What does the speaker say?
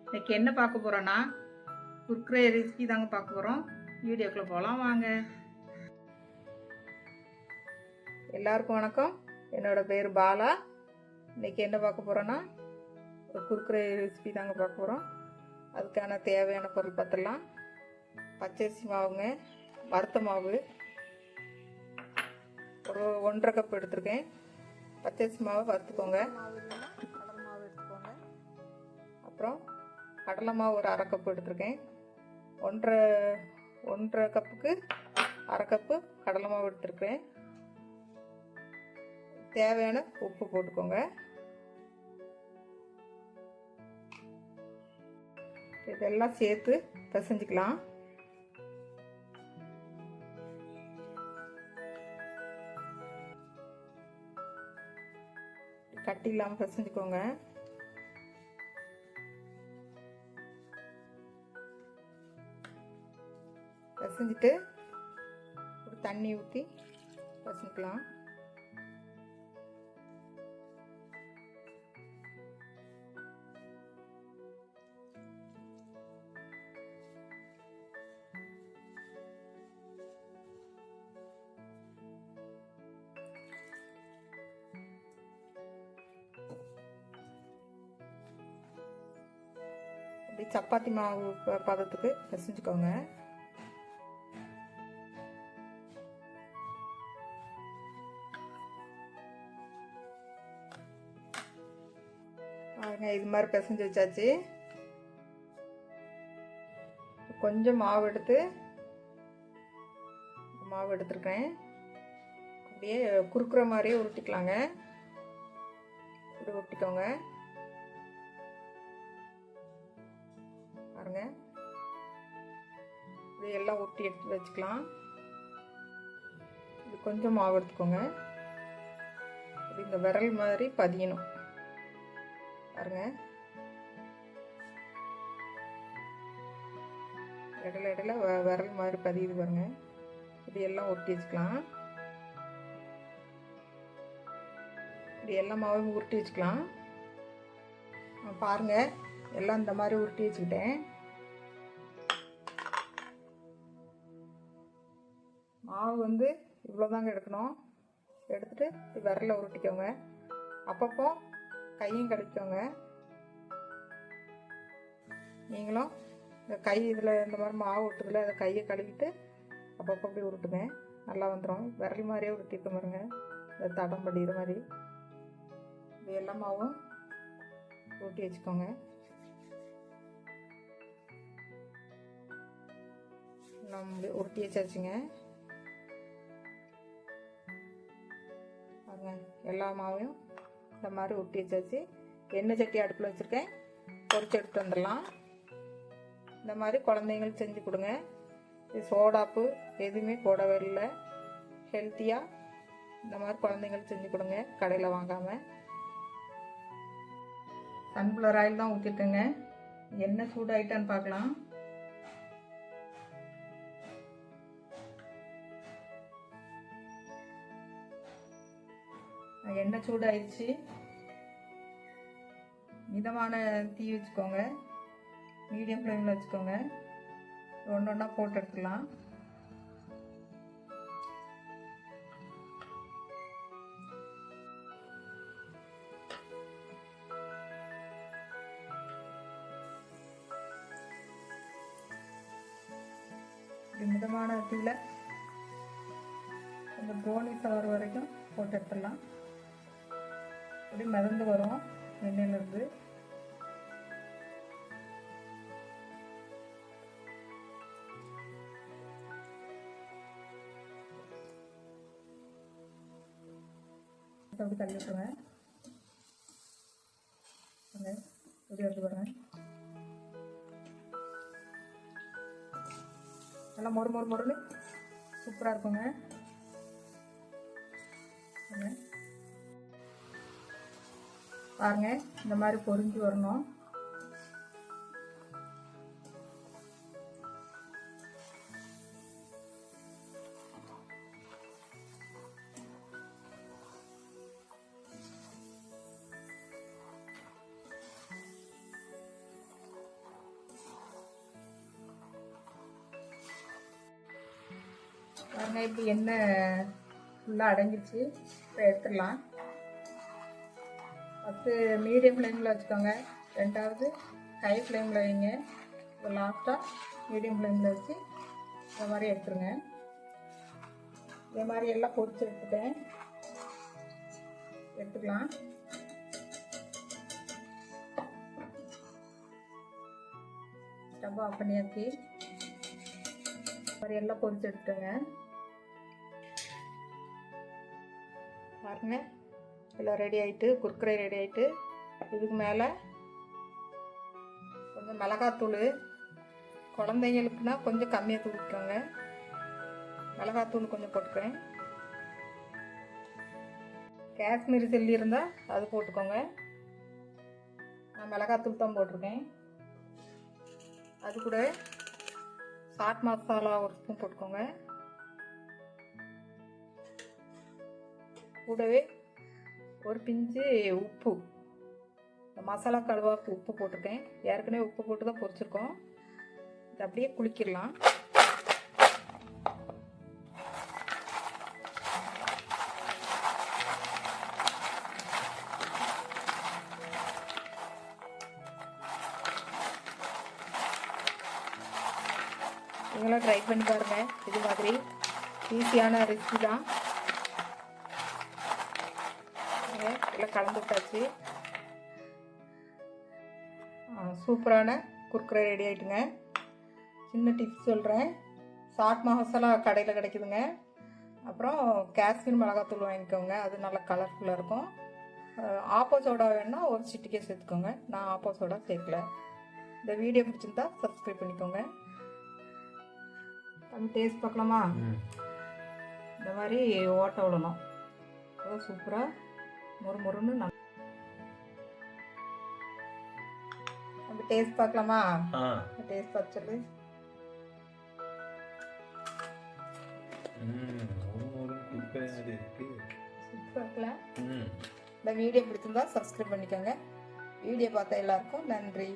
இன்னைக்கு என்ன பார்க்க போகிறோன்னா குர்குரே ரெசிபி தாங்க பார்க்க போகிறோம். வீடியோக்குள்ளே போகலாம் வாங்க. எல்லாருக்கும் வணக்கம். என்னோட பேர் பாலா. இன்னைக்கு என்ன பார்க்க போகிறோன்னா ஒரு குர்குரே ரெசிபி தாங்க பார்க்க போகிறோம். அதுக்கான தேவையான பொருள் பார்த்துடலாம். பச்சரிசி மாவுங்க, வறுத்த மாவு ஒரு 1.5 கப் எடுத்துருக்கேன். பச்சரிசி மாவை வறுத்துக்கோங்க. கடலை மாவு எடுத்துக்கோங்க. அப்புறம் கடலை மாவு ஒரு 1/2 கப்பு எடுத்துருக்கேன். 1.5 கப்புக்கு 1/2 கப்பு கடலை மாவு எடுத்துருக்கேன். தேவையான உப்பு போட்டுக்கோங்க. இதெல்லாம் சேர்த்து பிசைஞ்சிக்கலாம். கட்டி இல்லாமல் பிசைஞ்சுக்கோங்க. பிசைஞ்சிட்டு ஒரு தண்ணி ஊற்றி பிசைஞ்சிக்கலாம். அப்படி சப்பாத்தி மாவு பதத்துக்கு பிசைஞ்சுக்கோங்க. இது மாதிரி பிசைஞ்சு வச்சாச்சு. கொஞ்சம் மாவு எடுத்துருக்கேன். அப்படியே குறுக்குற மாதிரியே உருட்டிக்கலாங்க. இப்படி உருட்டிக்கோங்க பாருங்க. இப்படி எல்லாம் உருட்டி எடுத்து வச்சுக்கலாம். இது கொஞ்சம் மாவு எடுத்துக்கோங்க. இப்படி இந்த விரல் மாதிரி பதியணும் பாருங்க. இடையில விரல் மாதிரி பதியுது பாருங்க. இப்படி எல்லாம் ஒட்டி வச்சுக்கலாம். இப்படி எல்லா மாவும் உருட்டி வச்சுக்கலாம். பாருங்க, எல்லாம் இந்த மாதிரி உருட்டி வச்சுக்கிட்டேன். மாவு வந்து இவ்வளோதாங்க எடுக்கணும். எடுத்துட்டு விரல உருட்டிக்கோங்க. அப்பப்போ கையும் கழிக்கோங்க. நீங்களும் இந்த கை இதில் இந்த மாதிரி மாவு விட்டுதில் அதை கையை கழுவிட்டு அப்பப்போ அப்படி உருட்டுங்க. நல்லா வந்துடும். விரல் மாதிரியே உருட்டிட்டு பாருங்க. இந்த தடம் படிக்கிற மாதிரி இது எல்லா மாவும் உருட்டி வச்சுக்கோங்க. நம்ம உருட்டி வச்சாச்சுங்க. பாருங்க, எல்லா மாவையும் இந்த மாதிரி உருட்டி வச்சாச்சு. எண்ணெய் சட்டி அடுப்பில் வச்சுருக்கேன். பொரிச்சு எடுத்து வந்துடலாம். இந்த மாதிரி குழந்தைங்களுக்கு செஞ்சு கொடுங்க. இது சோடாப்பு எதுவுமே போடவே இல்லை. ஹெல்த்தியாக இந்த மாதிரி குழந்தைங்களுக்கு செஞ்சு கொடுங்க, கடையில் வாங்காமல். சன்ஃப்ளவர் ஆயில் தான் ஊற்றிருக்கேங்க. எண்ணெய் சூடாயிட்டான்னு பார்க்கலாம். எண்ணெய் சூடாயிடுச்சு. மிதமான தீ வச்சுக்கோங்க. மீடியம் ஃப்ளேமில் வச்சுக்கோங்க. ஒன்று ஒன்றா போட்டு எடுத்துக்கலாம். மிதமான தீயில் அந்த ப்ரௌனிஸ் ஆகிற வரைக்கும் போட்டு எடுத்துடலாம். இப்படி மிதந்து வரும் எண்ணெயிலிருந்து. அப்படி தள்ளி விட்டுருங்க. இப்படி வந்து பாருங்க. நல்லா மொறுன்னு சூப்பராக இருக்குங்க. பாருங்க, இந்த மாதிரி பொரிஞ்சு வரணும். பாருங்கள் இப்படி எண்ணெய் ஃபுல்லாக அடங்கிடுச்சு. இப்போ எடுத்துடலாம். ஃபஸ்ட்டு மீடியம் ஃப்ளேமில் வச்சுக்கோங்க. ரெண்டாவது ஹை ஃப்ளேமில் வைங்க. இப்போ லாஸ்ட்டாக மீடியம் ஃப்ளேமில் வச்சு இந்த மாதிரி எடுத்துருங்க. இதே மாதிரி எல்லாம் பொரிச்சு எடுத்துக்கலாம். ஸ்டவ் ஆஃப் பண்ணியாச்சு. மாதிரி எல்லாம் பொரிச்சு எடுத்துங்க. பாருங்க எல்லாம் ரெடி ஆகிட்டு, குர்குரே ரெடி ஆகிட்டு. இதுக்கு மேலே கொஞ்சம் மிளகாத்தூள், குழந்தைங்களுக்குன்னா கொஞ்சம் கம்மியாக தூக்கிக்கோங்க. மிளகாத்தூள் கொஞ்சம் போட்டுக்கிறேன். காஷ்மீரி சில்லி இருந்தால் அது போட்டுக்கோங்க. நான் மிளகாத்தூள் தான் போட்டிருக்கேன். அது கூட சாட் மசாலா ஒரு ஸ்பூன் போட்டுக்கோங்க. கூடவே ஒரு பிஞ்சு உப்பு, மசாலா கழுவாக்கு உப்பு போட்டிருக்கேன். ஏற்கனவே உப்பு போட்டு தான் பொரிச்சிருக்கோம். இது அப்படியே குளிக்கிடலாம். நீங்களும் ட்ரை பண்ணி பாருங்கள். இது மாதிரி ஈஸியான ரெசிபி தான். எல்லாம் கலந்து விட்டாச்சு. சூப்பரான குர்குரே ரெடி ஆகிட்டுங்க. சின்ன டிப்ஸ் சொல்கிறேன். சாட் மசாலா கடையில் கிடைக்குதுங்க. அப்புறம் காஷ்மீர் மிளகாத்தூள் வாங்கிக்கோங்க. அது நல்லா கலர்ஃபுல்லாக இருக்கும். ஆப்போ சோடா வேணுன்னா ஒரு சிட்டிக்கே சேர்த்துக்கோங்க. நான் ஆப்போ சோடா சேர்க்கல. இந்த வீடியோ பிடிச்சிருந்தா சப்ஸ்கிரைப் பண்ணிக்கோங்க. நம்ம டேஸ்ட் பார்க்கலாமா? இந்த மாதிரி ஓட்ட விடணும். அதான் சூப்பராக முறுமுறுன்னு நம்ம டேஸ்ட் பார்க்கலாமா? டேஸ்ட் பார்த்து சொல்லு. சூப்பரா. இந்த வீடியோ பிடிச்சிருந்தா சப்ஸ்கிரைப் பண்ணிக்கோங்க. வீடியோ பார்த்த எல்லாருக்கும் நன்றி.